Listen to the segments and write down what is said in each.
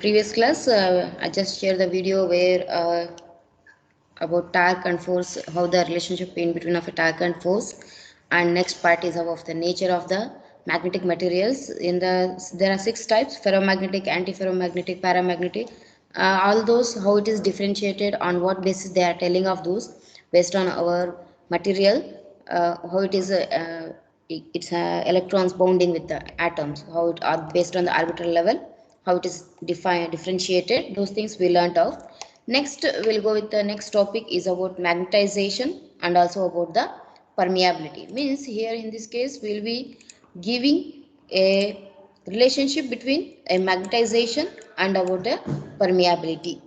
Previous class, I just shared the video where about torque and force, how the relationship in between of a torque and force, and next part is about the nature of the magnetic materials. There are six types: ferromagnetic, antiferromagnetic, paramagnetic. All those how it is differentiated, on what basis they are telling of those, based on our material, how it is. It's electrons bonding with the atoms, how it are based on the orbital level, how it is defined differentiated, those things we learnt of. Next we'll go with the next topic is about magnetization and also about the permeability. Means here in this case we'll be giving a relationship between a magnetization and about the permeability.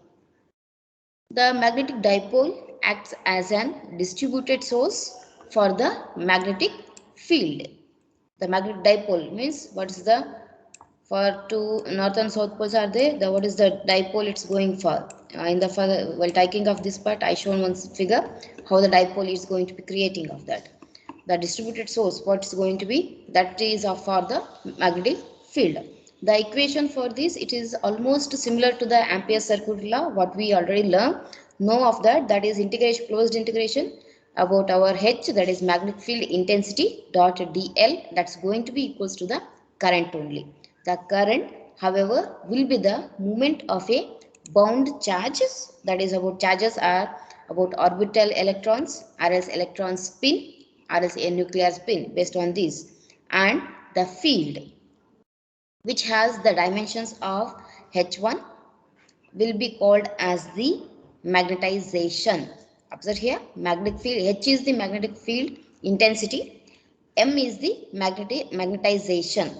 The magnetic dipole acts as an distributed source for the magnetic field. The magnetic dipole means what is the, for two north and south poles are there, the what is the dipole it's going for. In the while taking of this part, I shown one figure how the dipole is going to be creating of that. The distributed source, what is going to be, that is for the magnetic field. The equation for this, it is almost similar to the Ampere circuit law, what we already learned. Know of that, that is integration, closed integration about our H, that is magnetic field intensity dot dl, that's going to be equals to the current only. The current, however, will be the movement of a bound charges, that is about charges are about orbital electrons or else electron spin or else a nuclear spin based on this, and the field which has the dimensions of h1 will be called as the magnetization. Observe here, magnetic field, H is the magnetic field intensity, M is the magnetization.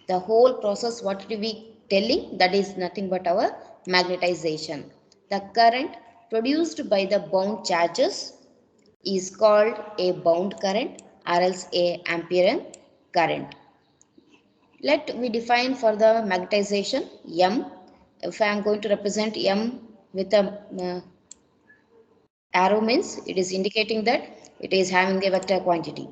The whole process what we telling, that is nothing but our magnetization. The current produced by the bound charges is called a bound current or else a Amperian current. Let me define for the magnetization M. If I am going to represent M with a arrow, means it is indicating that it is having a vector quantity.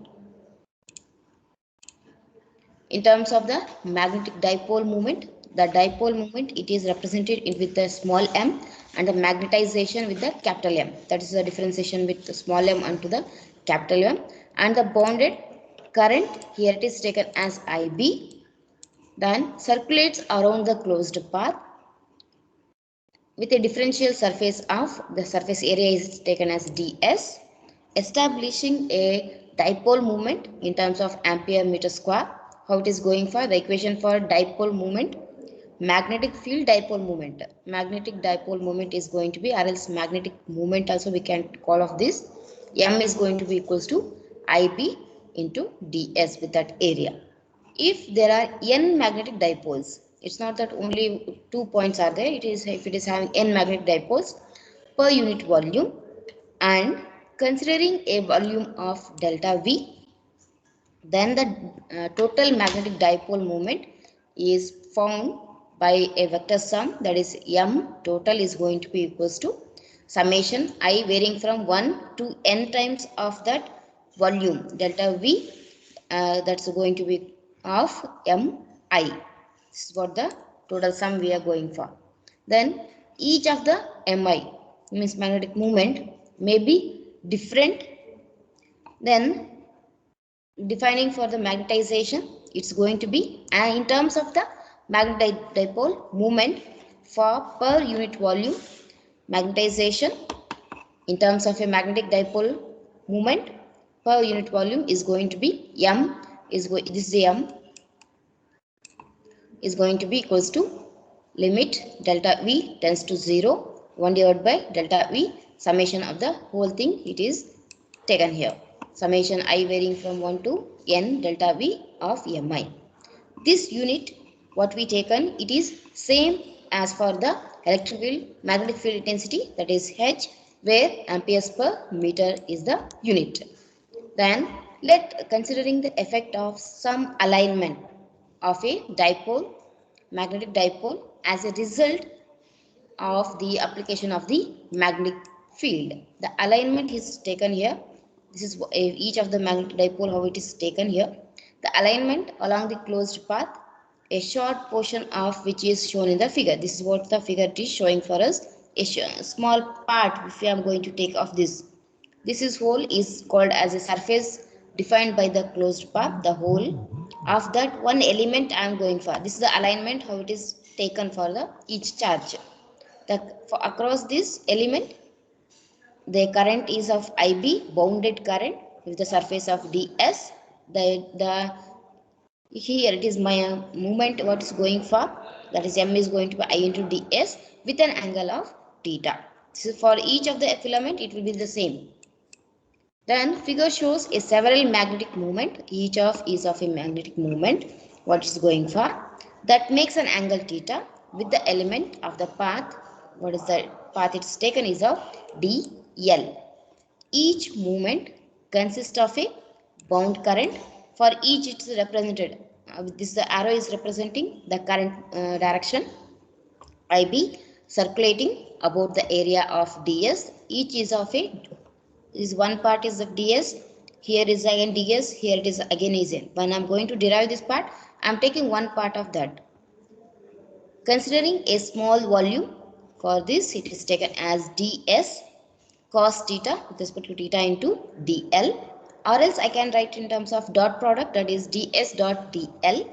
In terms of the magnetic dipole moment, the dipole moment, it is represented with the small m, and the magnetization with the capital M. That is the differentiation with the small m and to the capital M. And the bounded current, here it is taken as IB, then circulates around the closed path with a differential surface of the surface area is taken as ds, establishing a dipole moment in terms of ampere meter square. How it is going for the equation for dipole moment, magnetic field dipole moment. Magnetic dipole moment is going to be, or else magnetic moment also we can call of this. M is going to be equals to IB into ds with that area. If there are n magnetic dipoles, it's not that only 2 points are there, it is if it is having n magnetic dipoles per unit volume, and considering a volume of delta V, then the total magnetic dipole moment is found by a vector sum, that is M total is going to be equals to summation I varying from 1 to n times of that volume delta V, that's going to be of Mi. This is what the total sum we are going for. Then each of the Mi, means magnetic moment, may be different. Then defining for the magnetization, it's going to be in terms of the magnetic dipole moment for per unit volume. Magnetization in terms of a magnetic dipole moment per unit volume is going to be M is this is M is going to be equals to limit delta V tends to 0, 1 divided by delta V, summation of the whole thing it is taken here. Summation I varying from 1 to n delta V of Mi. This unit what we taken, it is same as for the electric field magnetic field intensity, that is H, where amperes per meter is the unit. Then let considering the effect of some alignment of a dipole, magnetic dipole, as a result of the application of the magnetic field. The alignment is taken here. This is each of the magnetic dipole how it is taken here. The alignment along the closed path a short portion of which is shown in the figure. This is what the figure is showing for us. A small part if I am going to take of this. This is whole is called as a surface defined by the closed path. The whole of that one element I am going for. This is the alignment how it is taken for the each charge. For across this element the current is of IB bounded current with the surface of DS. The here it is my movement what is going for, that is M is going to be I into ds with an angle of theta. So for each of the filament it will be the same. Then figure shows a several magnetic movement, each of is of a magnetic movement what is going for, that makes an angle theta with the element of the path. What is the path it's taken is of dl. Each movement consists of a bound current. For each it is represented. This the arrow is representing the current direction IB circulating about the area of ds. Each is of a is one part is of ds. Here is again ds. Here it is again is n. When I am going to derive this part, I am taking one part of that. Considering a small volume, for this it is taken as ds cos theta with respect to theta into dl, or else I can write in terms of dot product, that is ds dot dl,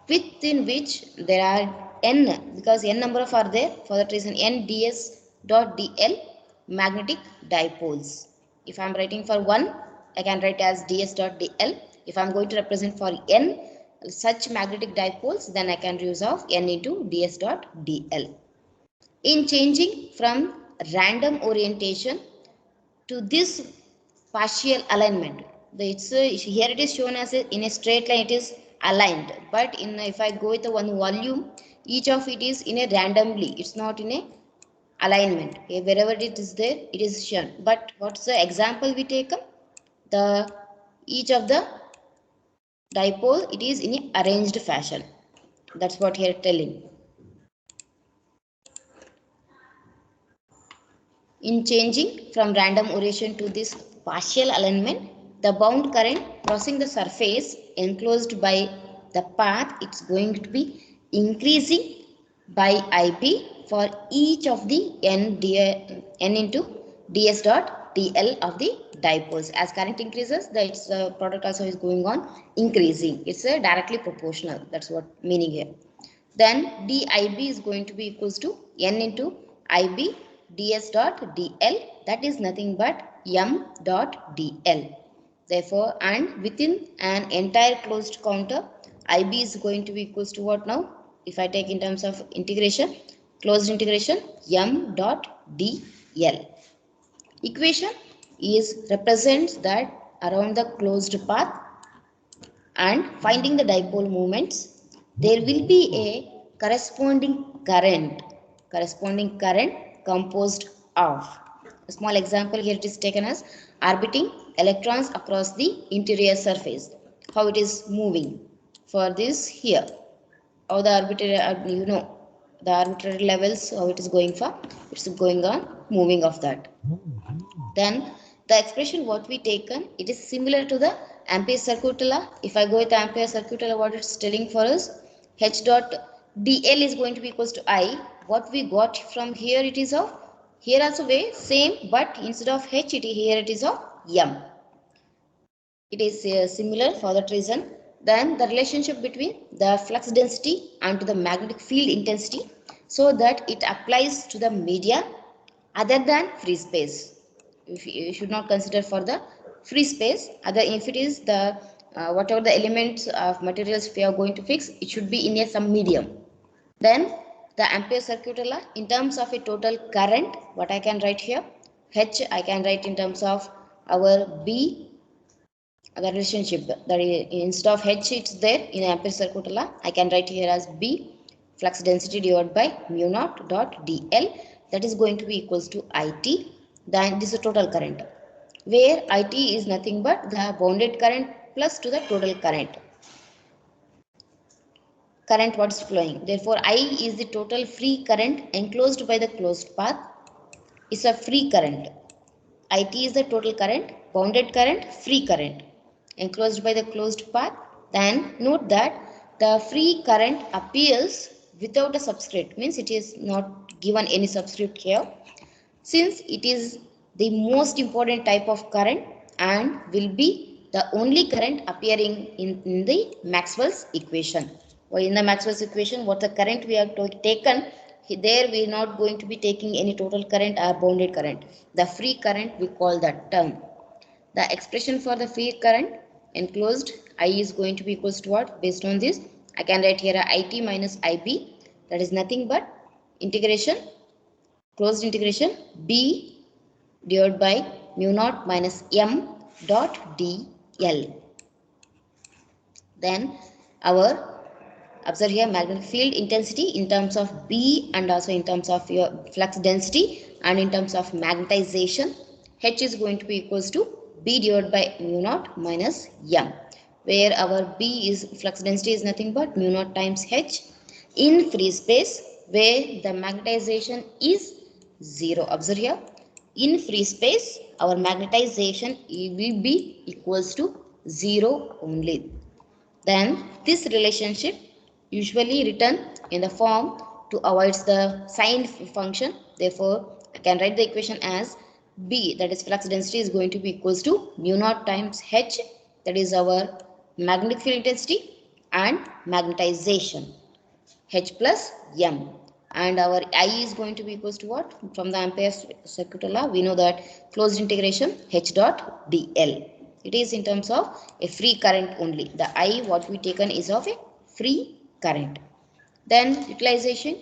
within which there are n, because n number of are there, for that reason n ds dot dl magnetic dipoles. If I am writing for 1, I can write as ds dot dl. If I am going to represent for n such magnetic dipoles, then I can use of n into ds dot dl. In changing from random orientation to this partial alignment, here it is shown as in a straight line it is aligned, but in if I go with the one volume, each of it is in a randomly, it's not in a alignment. Okay, wherever it is there it is shown, but what's the example we take up, the each of the dipole it is in a arranged fashion. That's what here telling. In changing from random orientation to this partial alignment, the bound current crossing the surface enclosed by the path, it's going to be increasing by IB for each of the n into ds dot dl of the dipoles. As current increases, the product also is going on increasing. It's directly proportional. That's what meaning here. Then dIB is going to be equals to n into IB ds dot dl, that is nothing but m dot dl. Therefore, and within an entire closed counter, IB is going to be equals to what now? If I take in terms of integration, closed integration, m dot dl. Equation is represents that around the closed path and finding the dipole moments, there will be a corresponding current composed of. A small example here it is taken as orbiting electrons across the interior surface. How it is moving. For this here, how the arbitrary, the arbitrary levels, how it is going for, it's going on moving of that. Then the expression what we taken, it is similar to the Ampere circuit law. If I go with Ampere circuit law, what it's telling for us, H dot dl is going to be equals to I. What we got from here, it is of, here also way same, but instead of H, here it is of M. It is similar for that reason. Then the relationship between the flux density and to the magnetic field intensity, so that it applies to the media other than free space. If you should not consider for the free space, other if it is the whatever the elements of materials we are going to fix, it should be in a some medium. Then the Ampere circuit law in terms of a total current, what I can write here, H I can write in terms of our B, the relationship, that is, instead of H it's there in Ampere circuit law, I can write here as B flux density divided by mu naught dot dl, that is going to be equals to IT. Then this is total current, where IT is nothing but the bounded current plus to the total current what is flowing. Therefore I is the total free current enclosed by the closed path, is a free current. IT is the total current, bounded current, free current enclosed by the closed path. Then note that The free current appears without a subscript, means it is not given any subscript here, since it is the most important type of current and will be the only current appearing in the Maxwell's equation. Or in the Maxwell's equation, what the current we have taken, there we are not going to be taking any total current or bounded current. The free current we call that term. The expression for the free current enclosed I is going to be equals to what? Based on this, I can write here IT minus IB, that is nothing but integration, closed integration B divided by mu naught minus M dot DL. Then our, observe here, magnetic field intensity in terms of B and also in terms of your flux density and in terms of magnetization, H is going to be equals to B divided by mu naught minus M, where our B is flux density is nothing but mu naught times H in free space, where the magnetization is 0. Observe here, in free space our magnetization will be equals to 0 only. Then this relationship usually written in the form to avoid the sign function. Therefore, I can write the equation as B, that is flux density, is going to be equals to mu naught times H, that is our magnetic field intensity, and magnetization H plus M. And our I is going to be equals to what? From the Ampere's circuit law, we know that closed integration H dot dl. It is in terms of a free current only. The I what we taken is of a free current. Then utilization,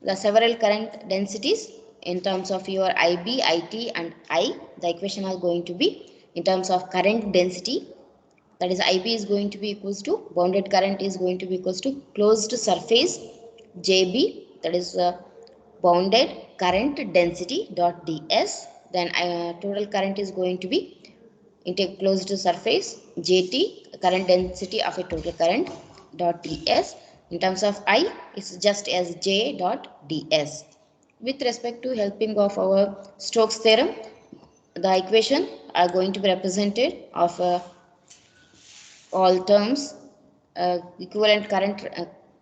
the several current densities in terms of your IB, IT and I. The equation are going to be in terms of current density, that is IB is going to be equals to bounded current is going to be equals to closed surface JB, that is bounded current density dot ds. Then total current is going to be into closed surface JT, current density of a total current dot ds. In terms of I, it's just as J dot ds. With respect to helping of our Stokes theorem, the equation are going to be represented of all terms. Equivalent current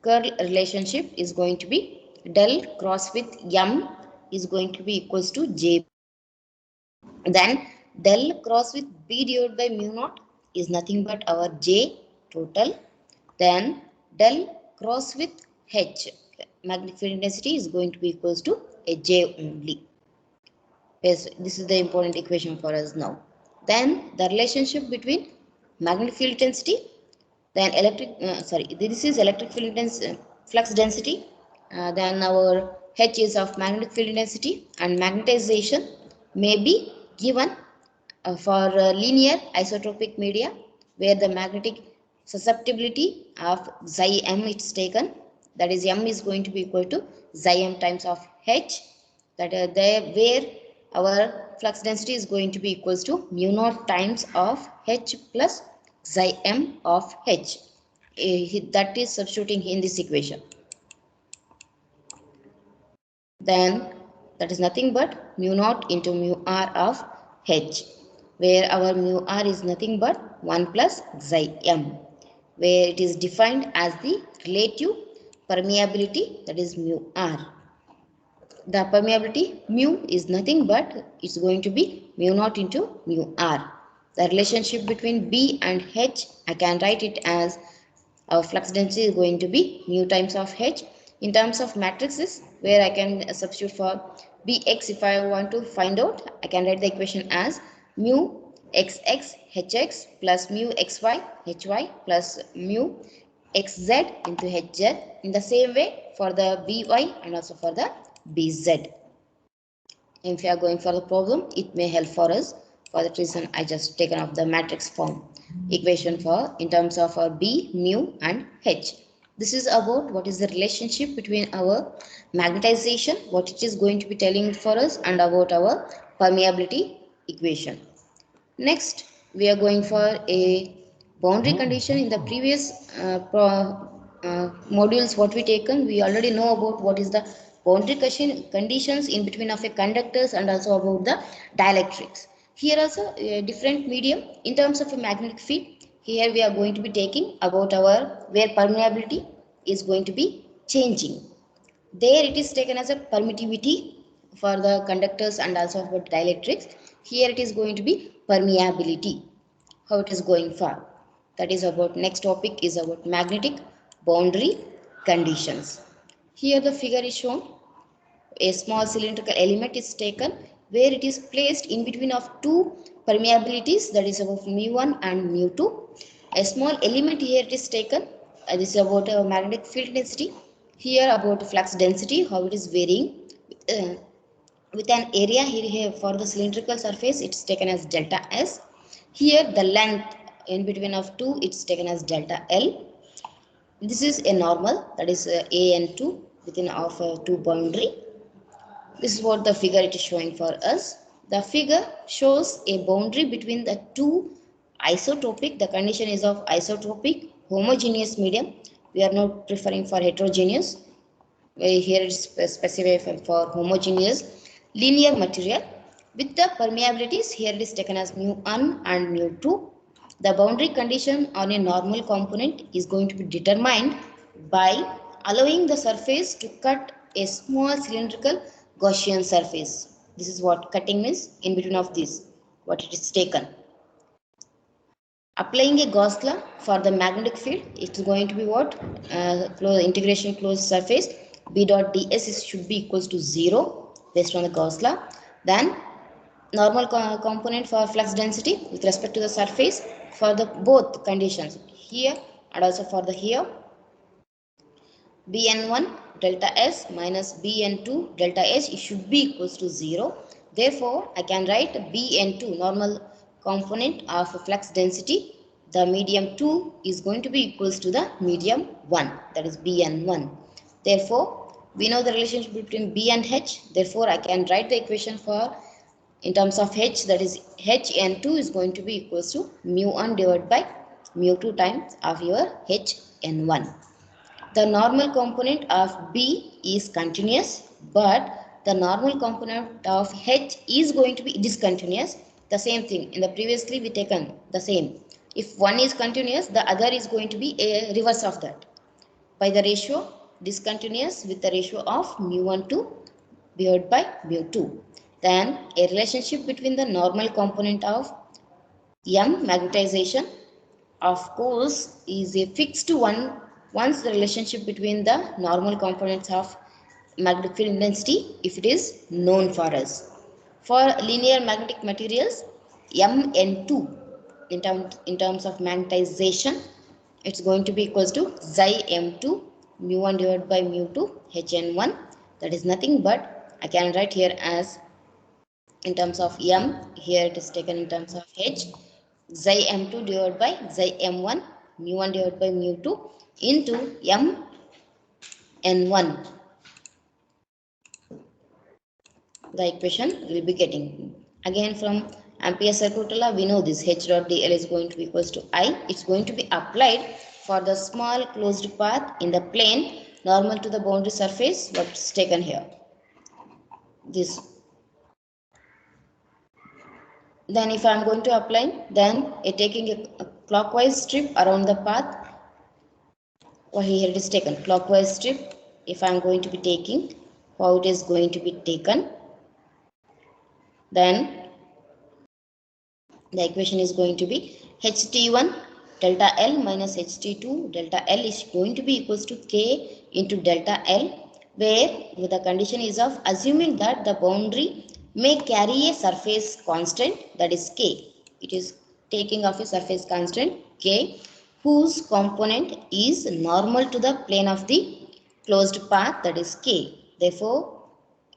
curl relationship is going to be del cross with M is going to be equals to J. Then del cross with B divided by mu naught is nothing but our J total. Then del cross with H, magnetic field intensity, is going to be equals to a J only. Yes, this is the important equation for us now. Then the relationship between magnetic field intensity, then this is electric field intensity, flux density, then our H is of magnetic field intensity, and magnetization may be given for linear isotropic media, where the magnetic susceptibility of xi m is taken, that is M is going to be equal to xi m times of H, that there where our flux density is going to be equals to mu naught times of H plus xi m of H. That is substituting in this equation. Then that is nothing but mu naught into mu r of H, where our mu r is nothing but 1 plus xi m, where it is defined as the relative permeability, that is mu r. The permeability mu is nothing but it's going to be mu naught into mu r. The relationship between B and H, I can write it as our flux density is going to be mu times of H. In terms of matrices, where I can substitute for Bx, if I want to find out, I can write the equation as mu xx hx plus mu xy hy plus mu xz into hz. In the same way for the by and also for the bz. If you are going for the problem, it may help for us. For that reason, I just taken off the matrix form equation for in terms of our B, mu and H. This is about what is the relationship between our magnetization, what it is going to be telling for us, and about our permeability equation. Next, we are going for a boundary condition. In the previous modules what we taken, we already know about what is the boundary conditions in between of a conductors and also about the dielectrics. Here also a different medium in terms of a magnetic field. Here we are going to be taking about our where permeability is going to be changing. There it is taken as a permittivity for the conductors and also for dielectrics. Here it is going to be permeability. How it is going for. That is about next topic is about magnetic boundary conditions. Here the figure is shown. A small cylindrical element is taken where it is placed in between of two permeabilities, that is about mu1 and mu2. A small element here it is taken. This is about magnetic field density. Here about flux density, how it is varying. Uh, with an area here for the cylindrical surface, it's taken as delta S. Here the length in between of two, it's taken as delta L. This is a normal, that is A and 2 within of 2 boundary. This is what the figure it is showing for us. The figure shows a boundary between the two isotopic. The condition is of isotopic homogeneous medium. We are not preferring for heterogeneous. Here it is specified for homogeneous linear material. With the permeabilities, here it is taken as mu1 and mu2. The boundary condition on a normal component is going to be determined by allowing the surface to cut a small cylindrical Gaussian surface. This is what cutting means in between of this, what it is taken. Applying a Gauss law for the magnetic field, it's going to be what? Integration closed surface B dot ds should be equals to 0 based on the Gauss law. Then normal component for flux density with respect to the surface for the both conditions here and also for the here. Bn1 delta S minus Bn2 delta H, it should be equals to 0. Therefore, I can write Bn2 normal component of flux density. The medium 2 is going to be equals to the medium 1, that is Bn1. Therefore, we know the relationship between B and H. Therefore, I can write the equation for in terms of H, that is Hn2 is going to be equals to mu1 divided by mu2 times of your Hn1. The normal component of B is continuous, but the normal component of H is going to be discontinuous. The same thing in the previously we taken the same. If one is continuous, the other is going to be a reverse of that. By the ratio discontinuous with the ratio of mu1 to divided by mu2. Then a relationship between the normal component of M magnetization, of course, is a fixed one once the relationship between the normal components of magnetic field intensity, if it is known for us. For linear magnetic materials, Mn2 in terms of magnetization, it's going to be equals to xi m2 mu1 divided by mu2 hn1. That is nothing but I can write here as in terms of m, here it is taken in terms of h, xi m2 divided by xi m1 mu1 divided by mu2 into m n1. The equation will be getting. Again from Ampere circuit law, we know this H dot dl is going to be equals to I. It's going to be applied for the small closed path in the plane normal to the boundary surface, what's taken here. This. Then if I am going to apply, then taking a clockwise strip around the path, or here it is taken clockwise strip. If I am going to be taking, how it is going to be taken, then the equation is going to be ht1 delta L minus ht2 delta L is going to be equals to k into delta L, where the condition is of assuming that the boundary may carry a surface constant, that is k. It is taking of a surface constant k whose component is normal to the plane of the closed path, that is k. Therefore,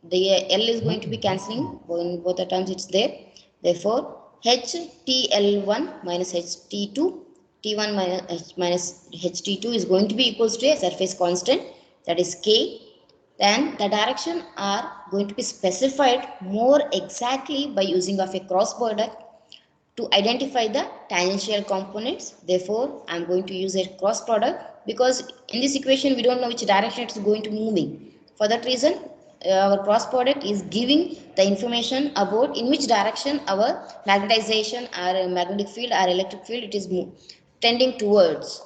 the L is going to be cancelling, in both the terms it's there. Therefore, HTL1 minus HT2, T1 minus HT2 is going to be equals to a surface constant, that is K. Then the direction are going to be specified more exactly by using of a cross product to identify the tangential components. Therefore, I am going to use a cross product because in this equation we don't know which direction it is going to be moving. For that reason, our cross product is giving the information about in which direction our magnetization or magnetic field or electric field it is tending towards.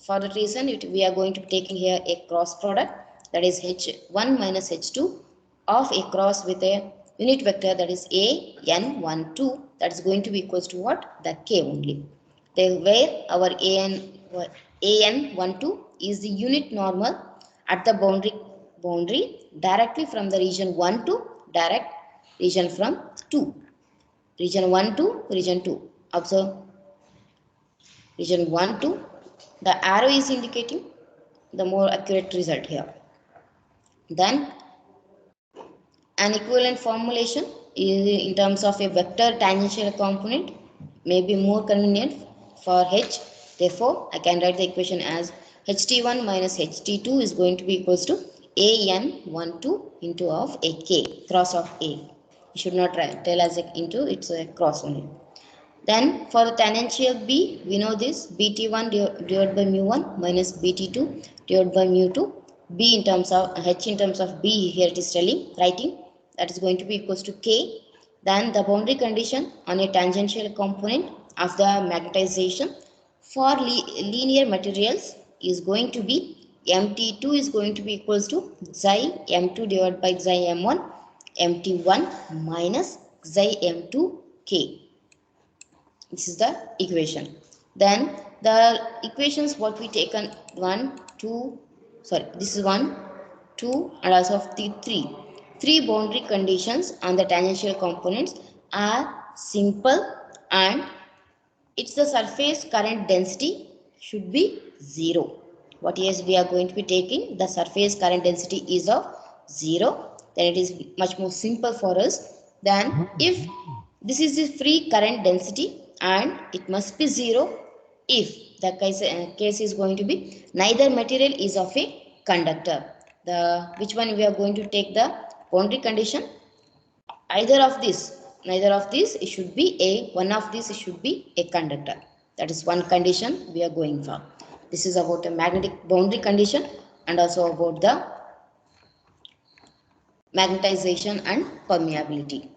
For that reason, we are going to be taking here a cross product, that is H1 minus H2 of a cross with a unit vector, that is AN12, that is going to be equals to what? The K only. Then where our AN12 is the unit normal at the boundary directly from the region 1 to direct region from 2. Region 1 to region 2. Observe region 1 to, the arrow is indicating the more accurate result here. Then an equivalent formulation is in terms of a vector tangential component may be more convenient for H. Therefore, I can write the equation as HT1 minus HT2 is going to be equals to AN12 into of a K, cross of A. You should not tell as a into, it's a cross only. Then for the tangential B, we know this BT1 divided by mu1 minus BT2 divided by mu2. B in terms of H in terms of B, here it is writing that is going to be equals to K. Then the boundary condition on a tangential component of the magnetization for linear materials is going to be MT2 is going to be equals to xi M2 divided by xi M1 MT1 minus xi M2 K. This is the equation. Then the equations what we taken 1, 2, sorry, this is 1, 2 and also of the 3. Three boundary conditions on the tangential components are simple, and it's the surface current density should be 0. What is we are going to be taking, the surface current density is of 0, then it is much more simple for us. Then if this is the free current density and it must be 0 if the case is going to be neither material is of a conductor. The which one we are going to take the boundary condition? Either of these it should be a one of these it should be a conductor. That is one condition we are going for. This is about a magnetic boundary condition and also about the magnetization and permeability.